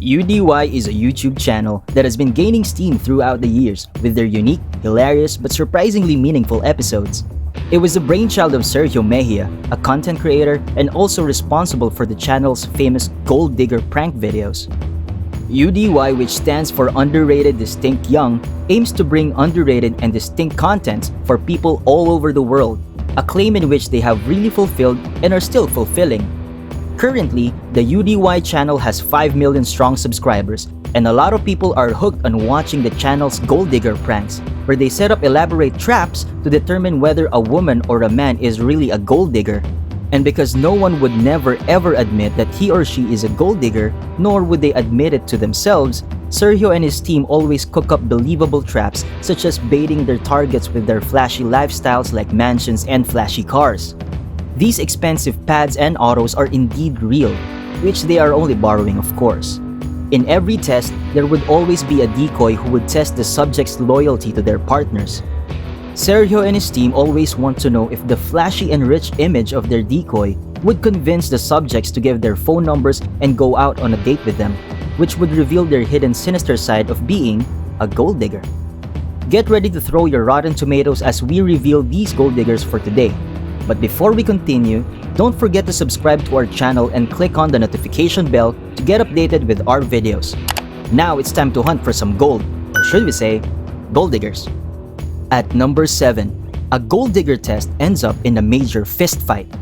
UDY is a YouTube channel that has been gaining steam throughout the years with their unique, hilarious, but surprisingly meaningful episodes. It was the brainchild of Sergio Mejia, a content creator and also responsible for the channel's famous Gold Digger prank videos. UDY, which stands for Underrated Distinct Young, aims to bring underrated and distinct content for people all over the world, a claim in which they have really fulfilled and are still fulfilling. Currently, the UDY channel has 5 million strong subscribers, and a lot of people are hooked on watching the channel's Gold Digger pranks, where they set up elaborate traps to determine whether a woman or a man is really a gold digger. And because no one would never ever admit that he or she is a gold digger, nor would they admit it to themselves, Sergio and his team always cook up believable traps, such as baiting their targets with their flashy lifestyles like mansions and flashy cars. These expensive pads and autos are indeed real, which they are only borrowing, of course. In every test, there would always be a decoy who would test the subject's loyalty to their partners. Sergio and his team always want to know if the flashy and rich image of their decoy would convince the subjects to give their phone numbers and go out on a date with them, which would reveal their hidden sinister side of being a gold digger. Get ready to throw your rotten tomatoes as we reveal these gold diggers for today. But before we continue, don't forget to subscribe to our channel and click on the notification bell to get updated with our videos. Now it's time to hunt for some gold, or should we say, gold diggers. At number 7, a gold digger test ends up in a major fist fight.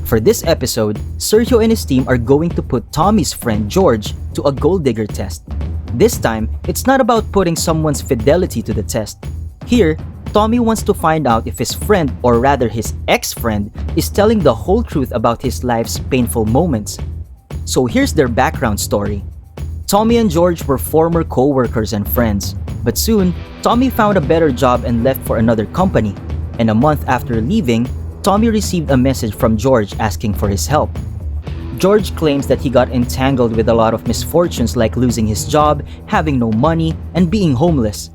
For this episode, Sergio and his team are going to put Tommy's friend George to a gold digger test. This time, it's not about putting someone's fidelity to the test. Here, Tommy wants to find out if his friend, or rather his ex-friend, is telling the whole truth about his life's painful moments. So here's their background story. Tommy and George were former co-workers and friends, but soon, Tommy found a better job and left for another company. And a month after leaving, Tommy received a message from George asking for his help. George claims that he got entangled with a lot of misfortunes like losing his job, having no money, and being homeless.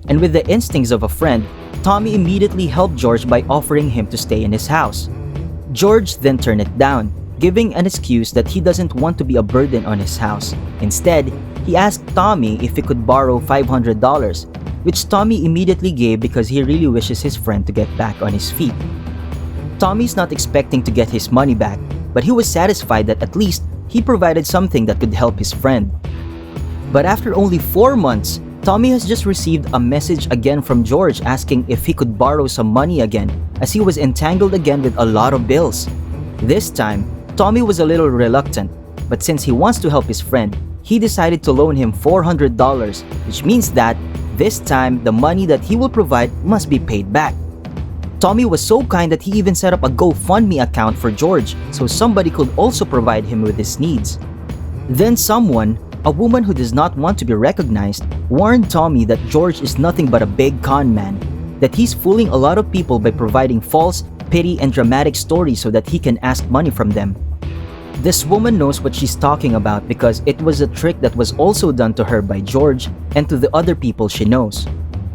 And with the instincts of a friend, Tommy immediately helped George by offering him to stay in his house. George then turned it down, giving an excuse that he doesn't want to be a burden on his house. Instead, he asked Tommy if he could borrow $500, which Tommy immediately gave because he really wishes his friend to get back on his feet. Tommy's not expecting to get his money back, but he was satisfied that at least he provided something that could help his friend. But after only 4 months, Tommy has just received a message again from George asking if he could borrow some money again, as he was entangled again with a lot of bills. This time, Tommy was a little reluctant, but since he wants to help his friend, he decided to loan him $400, which means that, this time, the money that he will provide must be paid back. Tommy was so kind that he even set up a GoFundMe account for George so somebody could also provide him with his needs. Then someone, a woman who does not want to be recognized, warned Tommy that George is nothing but a big con man, that he's fooling a lot of people by providing false, petty, and dramatic stories so that he can ask money from them. This woman knows what she's talking about because it was a trick that was also done to her by George and to the other people she knows.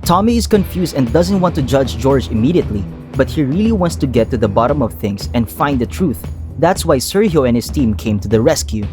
Tommy is confused and doesn't want to judge George immediately, but he really wants to get to the bottom of things and find the truth. That's why Sergio and his team came to the rescue.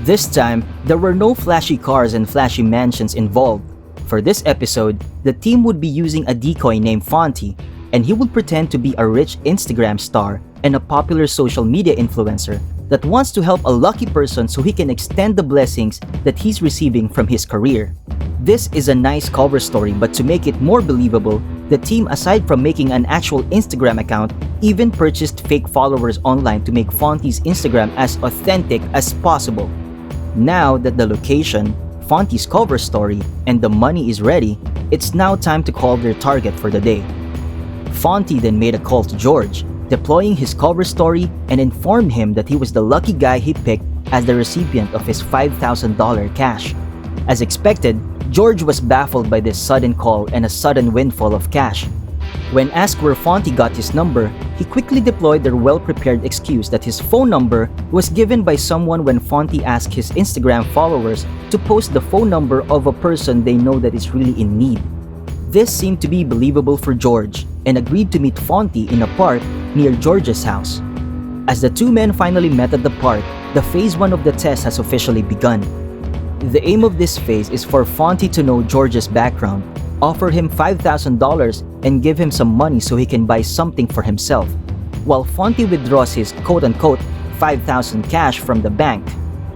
This time, there were no flashy cars and flashy mansions involved. For this episode, the team would be using a decoy named Fonty, and he would pretend to be a rich Instagram star and a popular social media influencer that wants to help a lucky person so he can extend the blessings that he's receiving from his career. This is a nice cover story, but to make it more believable, the team, aside from making an actual Instagram account, even purchased fake followers online to make Fonty's Instagram as authentic as possible. Now that the location, Fonty's cover story, and the money is ready, it's now time to call their target for the day. Fonty then made a call to George, deploying his cover story and informed him that he was the lucky guy he picked as the recipient of his $5,000 cash. As expected, George was baffled by this sudden call and a sudden windfall of cash. When asked where Fonty got his number, he quickly deployed their well-prepared excuse that his phone number was given by someone when Fonty asked his Instagram followers to post the phone number of a person they know that is really in need. This seemed to be believable for George, and agreed to meet Fonty in a park near George's house. As the two men finally met at the park, the phase 1 of the test has officially begun. The aim of this phase is for Fonty to know George's background, offer him $5,000 and give him some money so he can buy something for himself, while Fonty withdraws his quote-unquote $5,000 cash from the bank.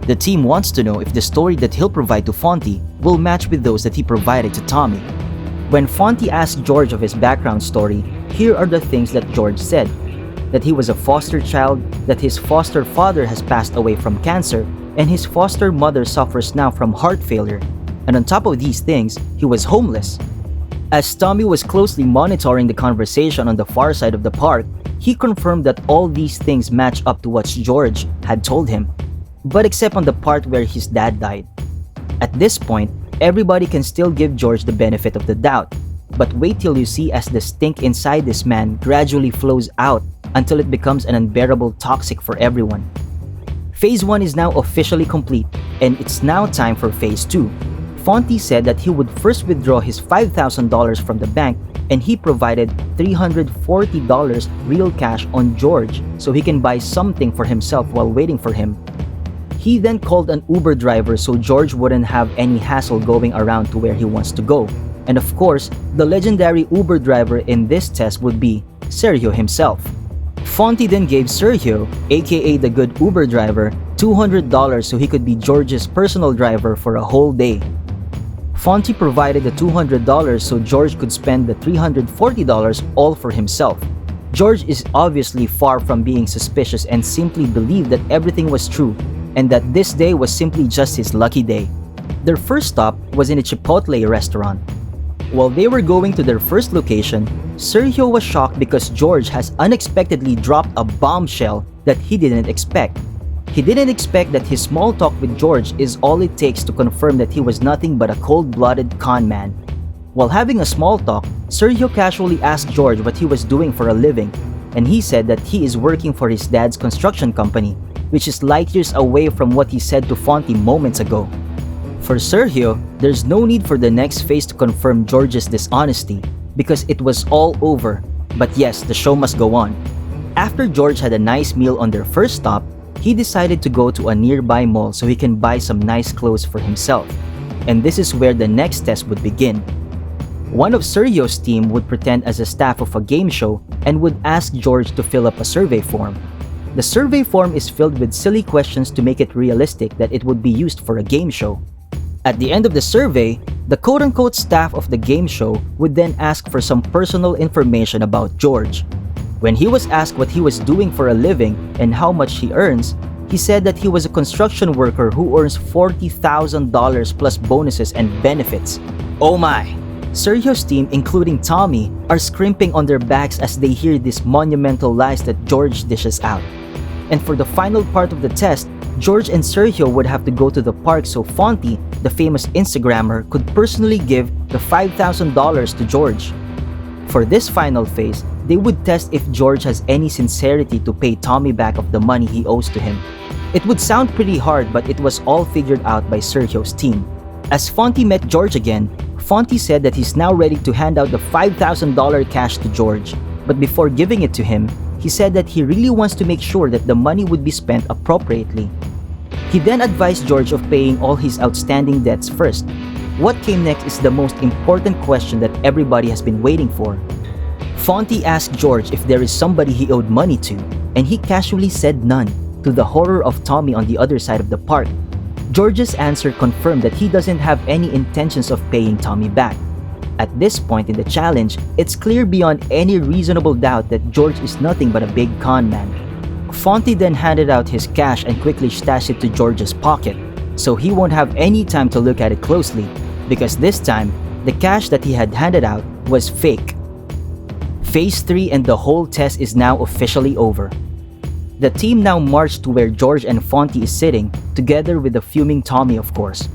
The team wants to know if the story that he'll provide to Fonty will match with those that he provided to Tommy. When Fonty asked George of his background story, here are the things that George said: that he was a foster child, that his foster father has passed away from cancer, and his foster mother suffers now from heart failure. And on top of these things, he was homeless. As Tommy was closely monitoring the conversation on the far side of the park, he confirmed that all these things match up to what George had told him, but except on the part where his dad died. At this point, everybody can still give George the benefit of the doubt, but wait till you see as the stink inside this man gradually flows out until it becomes an unbearable toxic for everyone. Phase 1 is now officially complete, and it's now time for Phase 2. Fonty said that he would first withdraw his $5,000 from the bank, and he provided $340 real cash on George so he can buy something for himself while waiting for him. He then called an Uber driver so George wouldn't have any hassle going around to where he wants to go. And of course, the legendary Uber driver in this test would be Sergio himself. Fonty then gave Sergio, aka the good Uber driver, $200 so he could be George's personal driver for a whole day. Fonty provided the $200 so George could spend the $340 all for himself. George is obviously far from being suspicious and simply believed that everything was true and that this day was simply just his lucky day. Their first stop was in a Chipotle restaurant. While they were going to their first location, Sergio was shocked because George has unexpectedly dropped a bombshell that he didn't expect. He didn't expect that his small talk with George is all it takes to confirm that he was nothing but a cold-blooded con man. While having a small talk, Sergio casually asked George what he was doing for a living, and he said that he is working for his dad's construction company, which is light years away from what he said to Fonty moments ago. For Sergio, there's no need for the next phase to confirm George's dishonesty, because it was all over. But yes, the show must go on. After George had a nice meal on their first stop, he decided to go to a nearby mall so he can buy some nice clothes for himself. And this is where the next test would begin. One of Sergio's team would pretend as a staff of a game show and would ask George to fill up a survey form. The survey form is filled with silly questions to make it realistic that it would be used for a game show. At the end of the survey, the quote-unquote staff of the game show would then ask for some personal information about George. When he was asked what he was doing for a living and how much he earns, he said that he was a construction worker who earns $40,000 plus bonuses and benefits. Oh my! Sergio's team, including Tommy, are scrimping on their backs as they hear these monumental lies that George dishes out. And for the final part of the test, George and Sergio would have to go to the park so Fonty, the famous Instagrammer, could personally give the $5,000 to George. For this final phase, they would test if George has any sincerity to pay Tommy back of the money he owes to him. It would sound pretty hard, but it was all figured out by Sergio's team. As Fonty met George again, Fonty said that he's now ready to hand out the $5,000 cash to George. But before giving it to him, he said that he really wants to make sure that the money would be spent appropriately. He then advised George of paying all his outstanding debts first. What came next is the most important question that everybody has been waiting for. Fonty asked George if there is somebody he owed money to, and he casually said none, to the horror of Tommy on the other side of the park. George's answer confirmed that he doesn't have any intentions of paying Tommy back. At this point in the challenge, it's clear beyond any reasonable doubt that George is nothing but a big con man. Fonty then handed out his cash and quickly stashed it to George's pocket, so he won't have any time to look at it closely, because this time, the cash that he had handed out was fake. Phase 3 and the whole test is now officially over. The team now marched to where George and Fonty is sitting, together with the fuming Tommy, of course.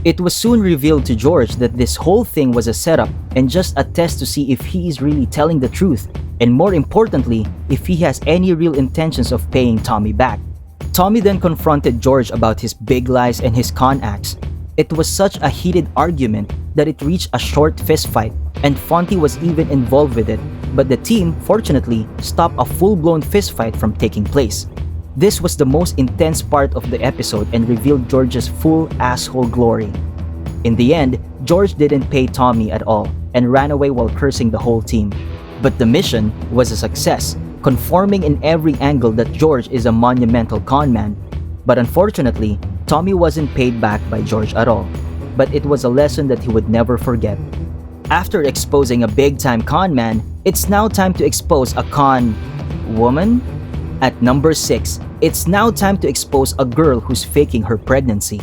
It was soon revealed to George that this whole thing was a setup and just a test to see if he is really telling the truth, and more importantly, if he has any real intentions of paying Tommy back. Tommy then confronted George about his big lies and his con acts. It was such a heated argument that it reached a short fistfight, and Fonty was even involved with it, but the team, fortunately, stopped a full-blown fistfight from taking place. This was the most intense part of the episode and revealed George's full asshole glory. In the end, George didn't pay Tommy at all and ran away while cursing the whole team. But the mission was a success, confirming in every angle that George is a monumental conman. But unfortunately, Tommy wasn't paid back by George at all. But it was a lesson that he would never forget. After exposing a big-time conman, it's now time to expose a con woman? At number 6, it's now time to expose a girl who's faking her pregnancy.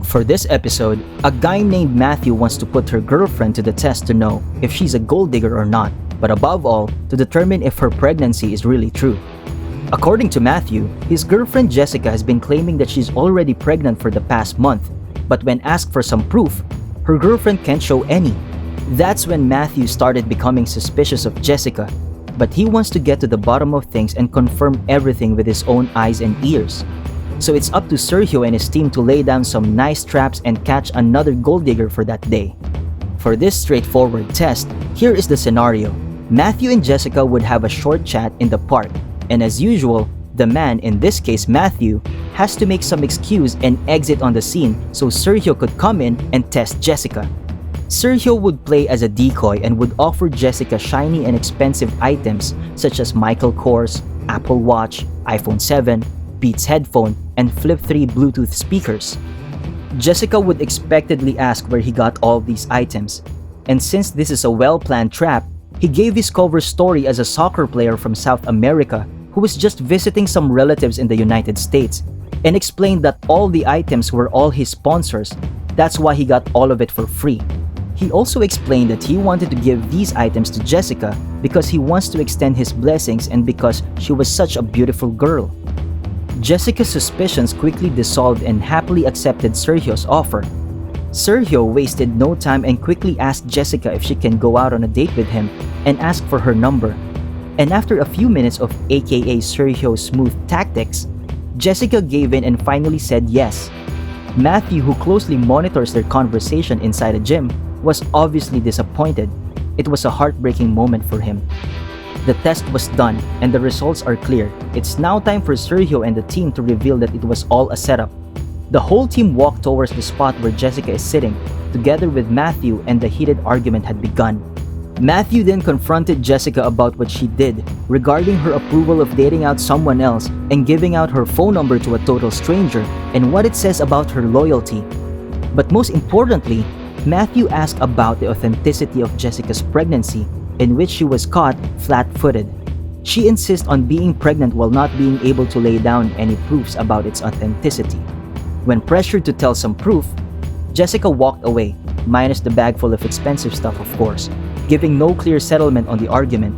For this episode, a guy named Matthew wants to put her girlfriend to the test to know if she's a gold digger or not, but above all, to determine if her pregnancy is really true. According to Matthew, his girlfriend Jessica has been claiming that she's already pregnant for the past month, but when asked for some proof, her girlfriend can't show any. That's when Matthew started becoming suspicious of Jessica, but he wants to get to the bottom of things and confirm everything with his own eyes and ears. So it's up to Sergio and his team to lay down some nice traps and catch another gold digger for that day. For this straightforward test, here is the scenario. Matthew and Jessica would have a short chat in the park, and as usual, the man, in this case Matthew, has to make some excuse and exit on the scene so Sergio could come in and test Jessica. Sergio would play as a decoy and would offer Jessica shiny and expensive items such as Michael Kors, Apple Watch, iPhone 7, Beats headphone, and Flip 3 Bluetooth speakers. Jessica would expectedly ask where he got all these items, and since this is a well-planned trap, he gave his cover story as a soccer player from South America who was just visiting some relatives in the United States and explained that all the items were all his sponsors. That's why he got all of it for free. He also explained that he wanted to give these items to Jessica because he wants to extend his blessings and because she was such a beautiful girl. Jessica's suspicions quickly dissolved and happily accepted Sergio's offer. Sergio wasted no time and quickly asked Jessica if she can go out on a date with him and asked for her number. And after a few minutes of aka Sergio's smooth tactics, Jessica gave in and finally said yes. Matthew, who closely monitors their conversation inside a gym, was obviously disappointed. It was a heartbreaking moment for him. The test was done and the results are clear. It's now time for Sergio and the team to reveal that it was all a setup. The whole team walked towards the spot where Jessica is sitting, together with Matthew, and the heated argument had begun. Matthew then confronted Jessica about what she did regarding her approval of dating out someone else and giving out her phone number to a total stranger and what it says about her loyalty. But most importantly, Matthew asked about the authenticity of Jessica's pregnancy, in which she was caught flat-footed. She insists on being pregnant while not being able to lay down any proofs about its authenticity. When pressured to tell some proof, Jessica walked away, minus the bag full of expensive stuff of course, giving no clear settlement on the argument.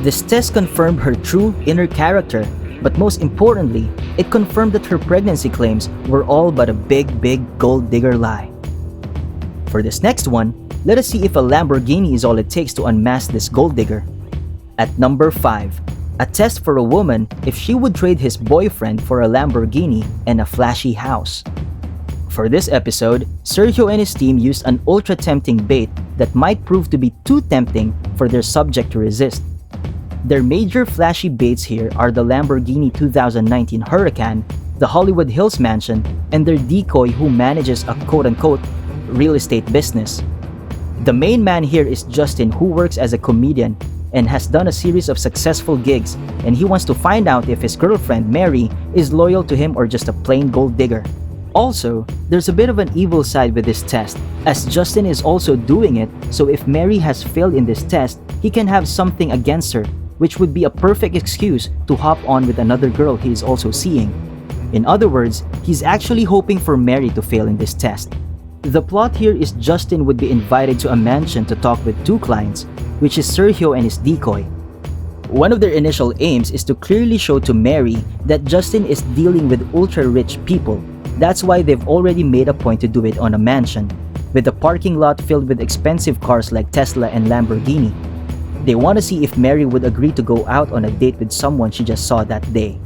This test confirmed her true inner character, but most importantly, it confirmed that her pregnancy claims were all but a big gold digger lie. For this next one, let us see if a Lamborghini is all it takes to unmask this gold digger. At number 5, a test for a woman if she would trade his boyfriend for a Lamborghini and a flashy house. For this episode, Sergio and his team used an ultra-tempting bait that might prove to be too tempting for their subject to resist. Their major flashy baits here are the Lamborghini 2019 Huracan, the Hollywood Hills mansion, and their decoy who manages a quote-unquote real estate business. The main man here is Justin, who works as a comedian and has done a series of successful gigs, and he wants to find out if his girlfriend Mary is loyal to him or just a plain gold digger. Also, there's a bit of an evil side with this test, as Justin is also doing it, so if Mary has failed in this test, he can have something against her, which would be a perfect excuse to hop on with another girl he is also seeing. In other words, he's actually hoping for Mary to fail in this test. The plot here is Justin would be invited to a mansion to talk with two clients, which is Sergio and his decoy. One of their initial aims is to clearly show to Mary that Justin is dealing with ultra-rich people. That's why they've already made a point to do it on a mansion, with the parking lot filled with expensive cars like Tesla and Lamborghini. They want to see if Mary would agree to go out on a date with someone she just saw that day.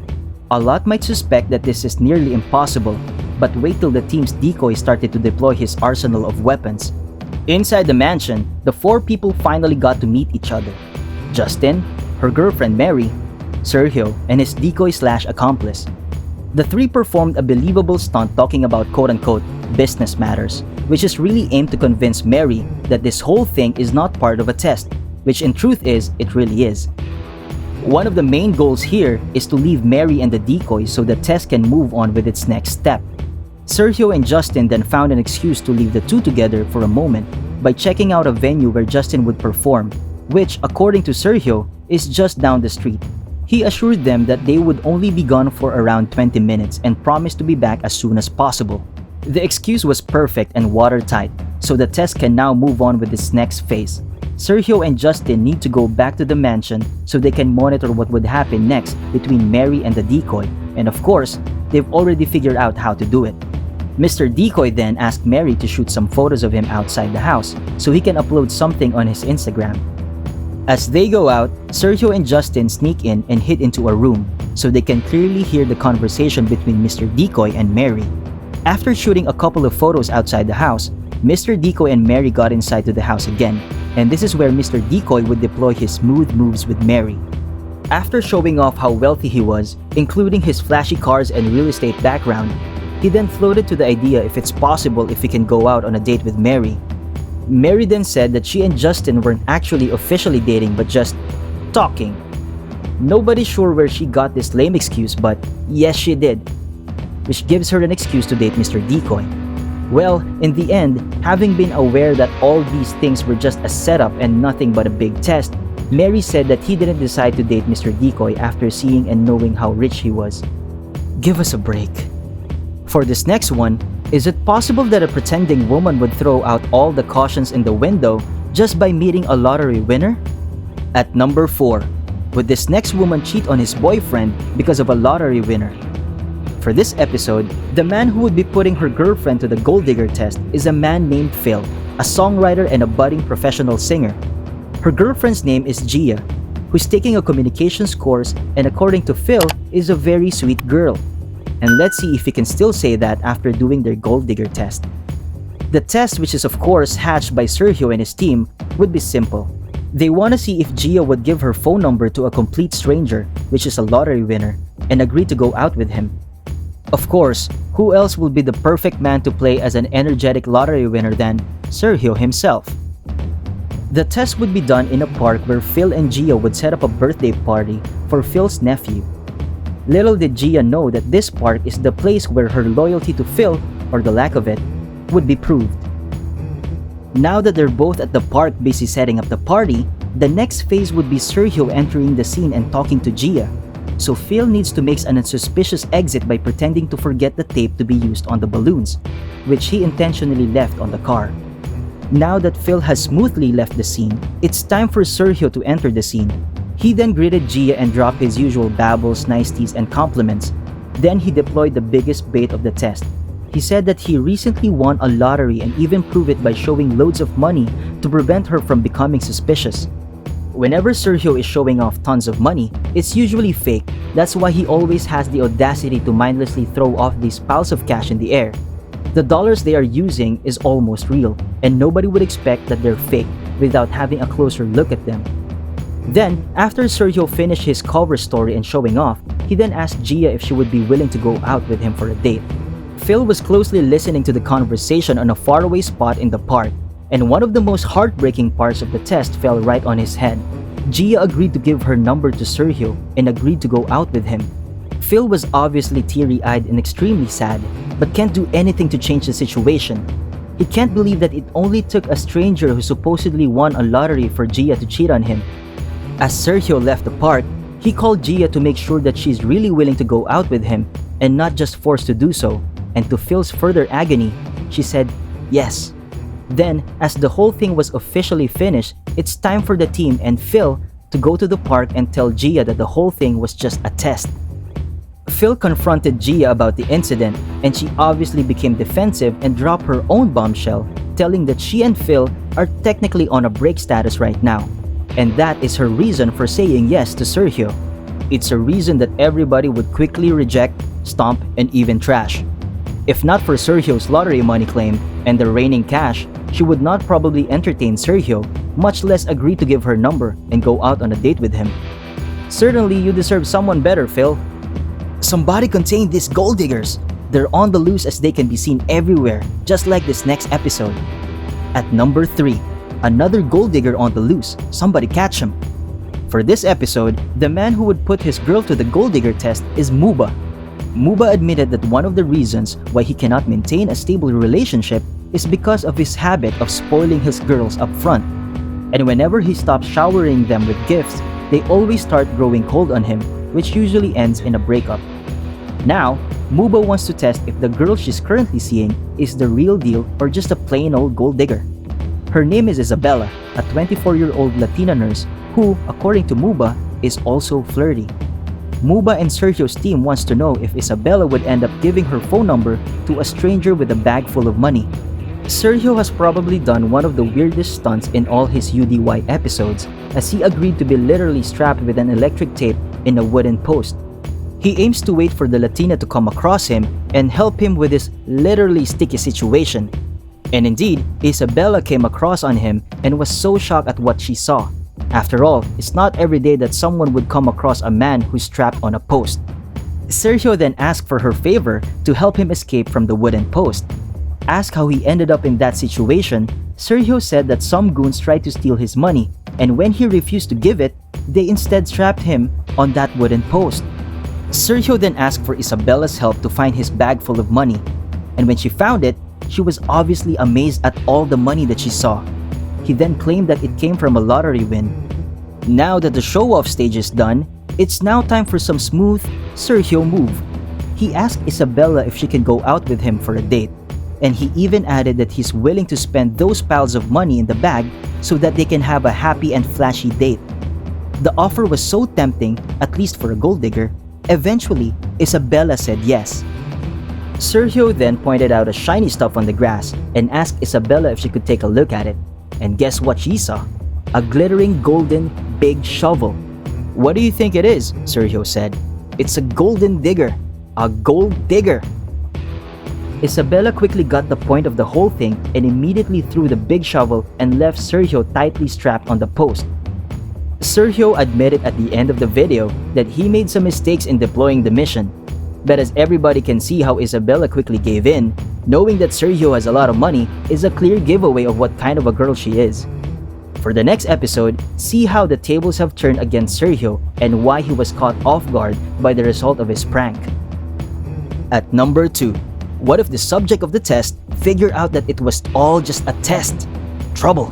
A lot might suspect that this is nearly impossible, but wait till the team's decoy started to deploy his arsenal of weapons. Inside the mansion, the four people finally got to meet each other. Justin, her girlfriend Mary, Sergio, and his decoy/accomplice. The three performed a believable stunt talking about quote-unquote business matters, which is really aimed to convince Mary that this whole thing is not part of a test, which in truth is, it really is. One of the main goals here is to leave Mary and the decoy so the test can move on with its next step. Sergio and Justin then found an excuse to leave the two together for a moment by checking out a venue where Justin would perform, which, according to Sergio, is just down the street. He assured them that they would only be gone for around 20 minutes and promised to be back as soon as possible. The excuse was perfect and watertight, so the test can now move on with its next phase. Sergio and Justin need to go back to the mansion so they can monitor what would happen next between Mary and the decoy, and of course, they've already figured out how to do it. Mr. Decoy then asked Mary to shoot some photos of him outside the house so he can upload something on his Instagram. As they go out, Sergio and Justin sneak in and hid into a room so they can clearly hear the conversation between Mr. Decoy and Mary. After shooting a couple of photos outside the house, Mr. Decoy and Mary got inside to the house again, and this is where Mr. Decoy would deploy his smooth moves with Mary. After showing off how wealthy he was, including his flashy cars and real estate background, he then floated to the idea if it's possible if he can go out on a date with Mary. Mary then said that she and Justin weren't actually officially dating but just talking. Nobody's sure where she got this lame excuse, but yes she did, which gives her an excuse to date Mr. Decoy. Well, in the end, having been aware that all these things were just a setup and nothing but a big test, Mary said that he didn't decide to date Mr. Decoy after seeing and knowing how rich he was. Give us a break. For this next one, is it possible that a pretending woman would throw out all the cautions in the window just by meeting a lottery winner? At number 4, would this next woman cheat on his boyfriend because of a lottery winner? For this episode, the man who would be putting her girlfriend to the gold digger test is a man named Phil, a songwriter and a budding professional singer. Her girlfriend's name is Gia, who's taking a communications course and according to Phil, is a very sweet girl. And let's see if he can still say that after doing their gold digger test. The test, which is of course hatched by Sergio and his team, would be simple. They want to see if Gia would give her phone number to a complete stranger, which is a lottery winner, and agree to go out with him. Of course, who else will be the perfect man to play as an energetic lottery winner than Sergio himself? The test would be done in a park where Phil and Gia would set up a birthday party for Phil's nephew. Little did Gia know that this park is the place where her loyalty to Phil, or the lack of it, would be proved. Now that they're both at the park busy setting up the party, the next phase would be Sergio entering the scene and talking to Gia. So Phil needs to make an unsuspicious exit by pretending to forget the tape to be used on the balloons, which he intentionally left on the car. Now that Phil has smoothly left the scene, it's time for Sergio to enter the scene. He then greeted Gia and dropped his usual babbles, niceties, and compliments. Then he deployed the biggest bait of the test. He said that he recently won a lottery and even proved it by showing loads of money to prevent her from becoming suspicious. Whenever Sergio is showing off tons of money, it's usually fake. That's why he always has the audacity to mindlessly throw off these piles of cash in the air. The dollars they are using is almost real, and nobody would expect that they're fake without having a closer look at them. Then, after Sergio finished his cover story and showing off, he then asked Gia if she would be willing to go out with him for a date. Phil was closely listening to the conversation on a faraway spot in the park, and one of the most heartbreaking parts of the test fell right on his head. Gia agreed to give her number to Sergio and agreed to go out with him. Phil was obviously teary-eyed and extremely sad, but can't do anything to change the situation. He can't believe that it only took a stranger who supposedly won a lottery for Gia to cheat on him. As Sergio left the park, he called Gia to make sure that she's really willing to go out with him and not just forced to do so, and to Phil's further agony, she said yes. Then, as the whole thing was officially finished, it's time for the team and Phil to go to the park and tell Gia that the whole thing was just a test. Phil confronted Gia about the incident, and she obviously became defensive and dropped her own bombshell, telling that she and Phil are technically on a break status right now. And that is her reason for saying yes to Sergio. It's a reason that everybody would quickly reject, stomp, and even trash. If not for Sergio's lottery money claim and the raining cash, she would not probably entertain Sergio, much less agree to give her number and go out on a date with him. Certainly, you deserve someone better, Phil. Somebody contain these gold diggers. They're on the loose as they can be seen everywhere, just like this next episode. At number 3, another gold digger on the loose. Somebody catch him. For this episode, the man who would put his girl to the gold digger test is Muba. Muba admitted that one of the reasons why he cannot maintain a stable relationship is because of his habit of spoiling his girls up front. And whenever he stops showering them with gifts, they always start growing cold on him, which usually ends in a breakup. Now, Muba wants to test if the girl she's currently seeing is the real deal or just a plain old gold digger. Her name is Isabella, a 24-year-old Latina nurse who, according to Muba, is also flirty. Muba and Sergio's team wants to know if Isabella would end up giving her phone number to a stranger with a bag full of money. Sergio has probably done one of the weirdest stunts in all his UDY episodes, as he agreed to be literally strapped with an electric tape in a wooden post. He aims to wait for the Latina to come across him and help him with this literally sticky situation. And indeed, Isabella came across on him and was so shocked at what she saw. After all, it's not every day that someone would come across a man who's strapped on a post. Sergio then asked for her favor to help him escape from the wooden post. Asked how he ended up in that situation, Sergio said that some goons tried to steal his money, and when he refused to give it, they instead strapped him on that wooden post. Sergio then asked for Isabella's help to find his bag full of money, and when she found it, she was obviously amazed at all the money that she saw. He then claimed that it came from a lottery win. Now that the show-off stage is done, it's now time for some smooth Sergio move. He asked Isabella if she can go out with him for a date, and he even added that he's willing to spend those piles of money in the bag so that they can have a happy and flashy date. The offer was so tempting, at least for a gold digger. Eventually, Isabella said yes. Sergio then pointed out a shiny stuff on the grass and asked Isabella if she could take a look at it. And guess what she saw? A glittering golden big shovel. What do you think it is? Sergio said. It's a golden digger. A gold digger. Isabella quickly got the point of the whole thing and immediately threw the big shovel and left Sergio tightly strapped on the post. Sergio admitted at the end of the video that he made some mistakes in deploying the mission. But as everybody can see how Isabella quickly gave in, knowing that Sergio has a lot of money is a clear giveaway of what kind of a girl she is. For the next episode, see how the tables have turned against Sergio and why he was caught off guard by the result of his prank. At number 2, what if the subject of the test figured out that it was all just a test? Trouble.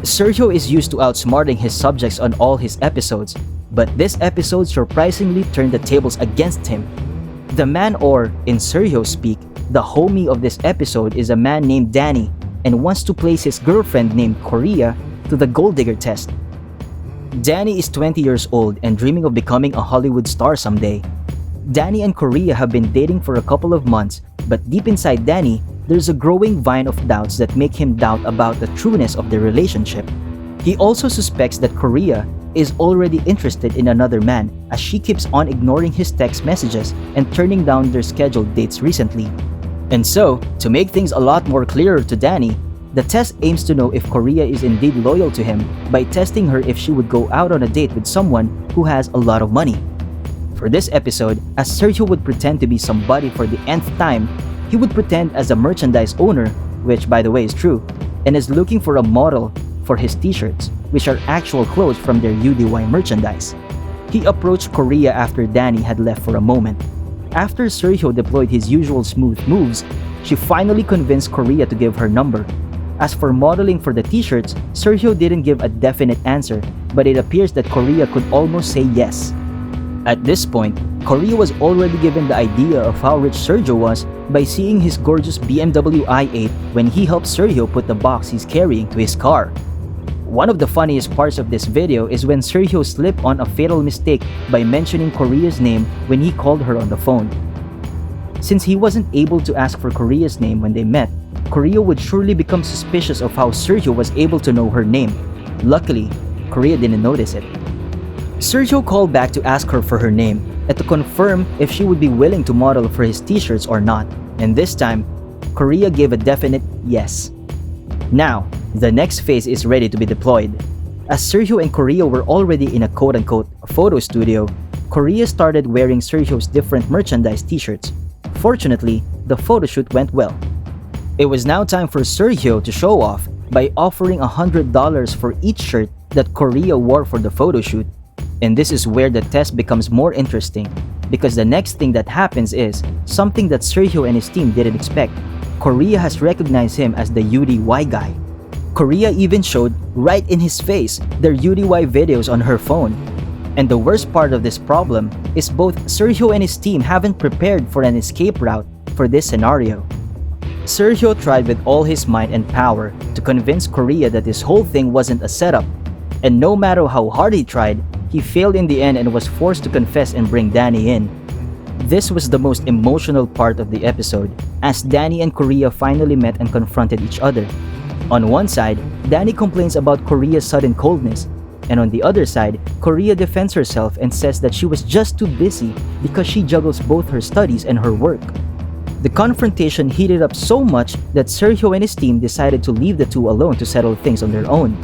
Sergio is used to outsmarting his subjects on all his episodes, but this episode surprisingly turned the tables against him. The man, or in Sergio speak, the homie of this episode is a man named Danny and wants to place his girlfriend named Korea to the gold digger test. Danny is 20 years old and dreaming of becoming a Hollywood star someday. Danny and Korea have been dating for a couple of months, but deep inside Danny, there's a growing vine of doubts that make him doubt about the trueness of their relationship. He also suspects that Korea is already interested in another man as she keeps on ignoring his text messages and turning down their scheduled dates recently. And so, to make things a lot more clearer to Danny, the test aims to know if Korea is indeed loyal to him by testing her if she would go out on a date with someone who has a lot of money. For this episode, as Sergio would pretend to be somebody for the nth time, he would pretend as a merchandise owner, which by the way is true, and is looking for a model for his t-shirts, which are actual clothes from their UDY merchandise. He approached Korea after Danny had left for a moment. After Sergio deployed his usual smooth moves, she finally convinced Korea to give her number. As for modeling for the t-shirts, Sergio didn't give a definite answer, but it appears that Korea could almost say yes. At this point, Korea was already given the idea of how rich Sergio was by seeing his gorgeous BMW i8 when he helped Sergio put the box he's carrying to his car. One of the funniest parts of this video is when Sergio slipped on a fatal mistake by mentioning Korea's name when he called her on the phone. Since he wasn't able to ask for Korea's name when they met, Korea would surely become suspicious of how Sergio was able to know her name. Luckily, Korea didn't notice it. Sergio called back to ask her for her name and to confirm if she would be willing to model for his t-shirts or not, and this time, Korea gave a definite yes. Now, the next phase is ready to be deployed. As Sergio and Korea were already in a quote-unquote photo studio, Korea started wearing Sergio's different merchandise t-shirts. Fortunately, the photo shoot went well. It was now time for Sergio to show off by offering $100 for each shirt that Korea wore for the photo shoot. And this is where the test becomes more interesting, because the next thing that happens is something that Sergio and his team didn't expect. Korea has recognized him as the UDY guy. Korea even showed right in his face their UDY videos on her phone. And the worst part of this problem is both Sergio and his team haven't prepared for an escape route for this scenario. Sergio tried with all his might and power to convince Korea that this whole thing wasn't a setup. And no matter how hard he tried, he failed in the end and was forced to confess and bring Danny in. This was the most emotional part of the episode, as Danny and Korea finally met and confronted each other. On one side, Danny complains about Korea's sudden coldness, and on the other side, Korea defends herself and says that she was just too busy because she juggles both her studies and her work. The confrontation heated up so much that Sergio and his team decided to leave the two alone to settle things on their own.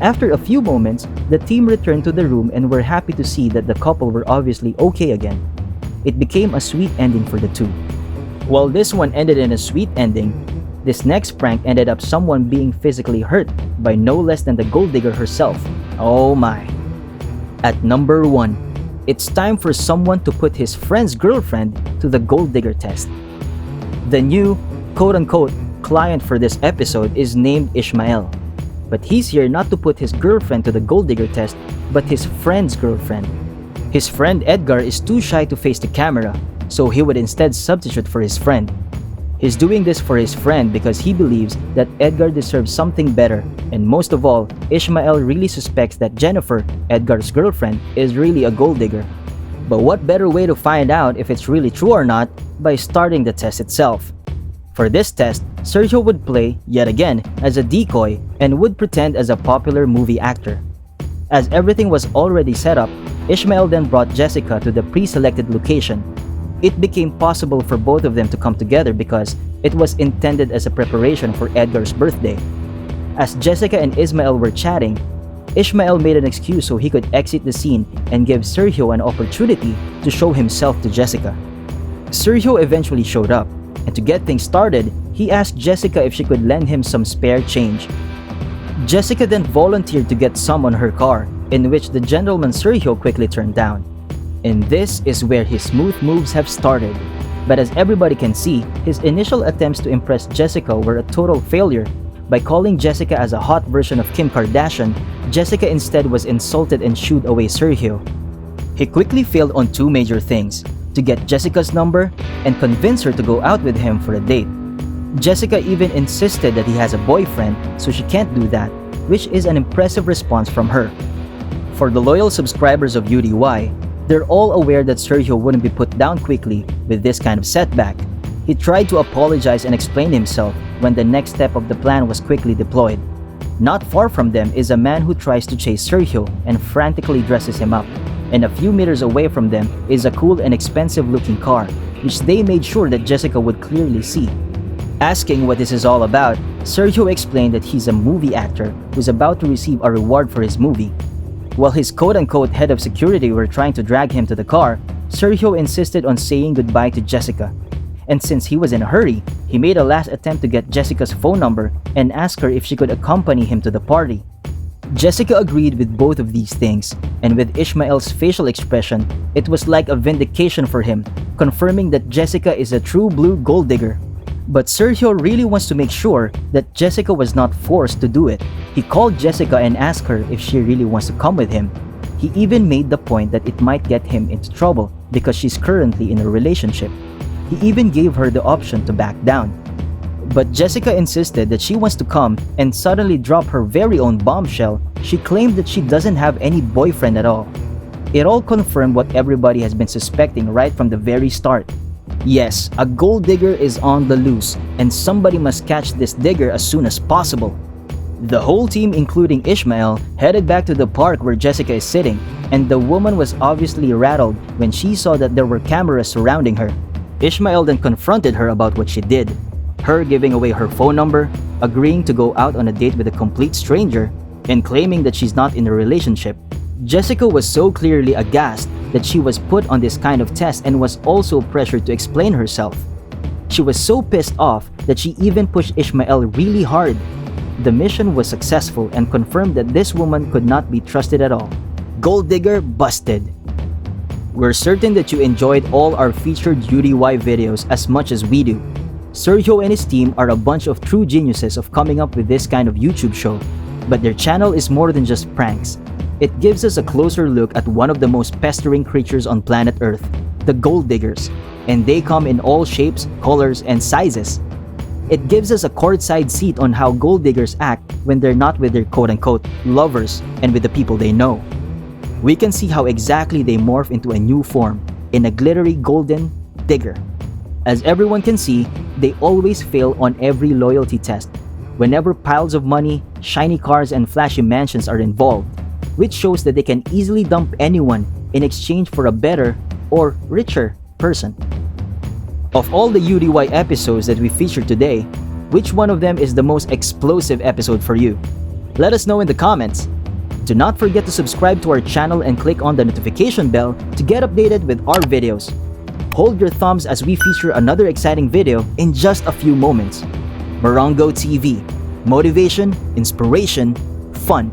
After a few moments, the team returned to the room and were happy to see that the couple were obviously okay again. It became a sweet ending for the two. While this one ended in a sweet ending, this next prank ended up someone being physically hurt by no less than the gold digger herself. Oh my. At number 1, it's time for someone to put his friend's girlfriend to the gold digger test. The new, quote-unquote, client for this episode is named Ishmael. But he's here not to put his girlfriend to the gold digger test, but his friend's girlfriend. His friend Edgar is too shy to face the camera, so he would instead substitute for his friend. He's doing this for his friend because he believes that Edgar deserves something better, and most of all, Ishmael really suspects that Jennifer, Edgar's girlfriend, is really a gold digger. But what better way to find out if it's really true or not by starting the test itself? For this test, Sergio would play, yet again, as a decoy and would pretend as a popular movie actor. As everything was already set up, Ishmael then brought Jessica to the pre-selected location. It became possible for both of them to come together because it was intended as a preparation for Edgar's birthday. As Jessica and Ismael were chatting, Ishmael made an excuse so he could exit the scene and give Sergio an opportunity to show himself to Jessica. Sergio eventually showed up, and to get things started, he asked Jessica if she could lend him some spare change. Jessica then volunteered to get some on her car, in which the gentleman Sergio quickly turned down. And this is where his smooth moves have started. But as everybody can see, his initial attempts to impress Jessica were a total failure. By calling Jessica as a hot version of Kim Kardashian, Jessica instead was insulted and shooed away Sergio. He quickly failed on two major things: to get Jessica's number and convince her to go out with him for a date. Jessica even insisted that he has a boyfriend, so she can't do that, which is an impressive response from her. For the loyal subscribers of UDY, they're all aware that Sergio wouldn't be put down quickly with this kind of setback. He tried to apologize and explain himself when the next step of the plan was quickly deployed. Not far from them is a man who tries to chase Sergio and frantically dresses him up. And a few meters away from them is a cool and expensive looking car, which they made sure that Jessica would clearly see. Asking what this is all about, Sergio explained that he's a movie actor who's about to receive a reward for his movie. While his quote-unquote head of security were trying to drag him to the car, Sergio insisted on saying goodbye to Jessica. And since he was in a hurry, he made a last attempt to get Jessica's phone number and asked her if she could accompany him to the party. Jessica agreed with both of these things, and with Ishmael's facial expression, it was like a vindication for him, confirming that Jessica is a true blue gold digger. But Sergio really wants to make sure that Jessica was not forced to do it. He called Jessica and asked her if she really wants to come with him. He even made the point that it might get him into trouble because she's currently in a relationship. He even gave her the option to back down. But Jessica insisted that she wants to come and suddenly drop her very own bombshell. She claimed that she doesn't have any boyfriend at all. It all confirmed what everybody has been suspecting right from the very start. Yes, a gold digger is on the loose, and somebody must catch this digger as soon as possible. The whole team, including Ishmael, headed back to the park where Jessica is sitting, and the woman was obviously rattled when she saw that there were cameras surrounding her. Ishmael then confronted her about what she did. Her giving away her phone number, agreeing to go out on a date with a complete stranger, and claiming that she's not in a relationship. Jessica was so clearly aghast that she was put on this kind of test and was also pressured to explain herself. She was so pissed off that she even pushed Ishmael really hard. The mission was successful and confirmed that this woman could not be trusted at all. Gold digger busted. We're certain that you enjoyed all our featured UDY videos as much as we do. Sergio and his team are a bunch of true geniuses of coming up with this kind of YouTube show, but their channel is more than just pranks. It gives us a closer look at one of the most pestering creatures on planet Earth, the gold diggers, and they come in all shapes, colors, and sizes. It gives us a courtside seat on how gold diggers act when they're not with their quote-unquote lovers and with the people they know. We can see how exactly they morph into a new form, in a glittery golden digger. As everyone can see, they always fail on every loyalty test, whenever piles of money, shiny cars, and flashy mansions are involved, which shows that they can easily dump anyone in exchange for a better or richer person. Of all the UDY episodes that we featured today, which one of them is the most explosive episode for you? Let us know in the comments. Do not forget to subscribe to our channel and click on the notification bell to get updated with our videos. Hold your thumbs as we feature another exciting video in just a few moments. Morongo TV. Motivation, inspiration, fun.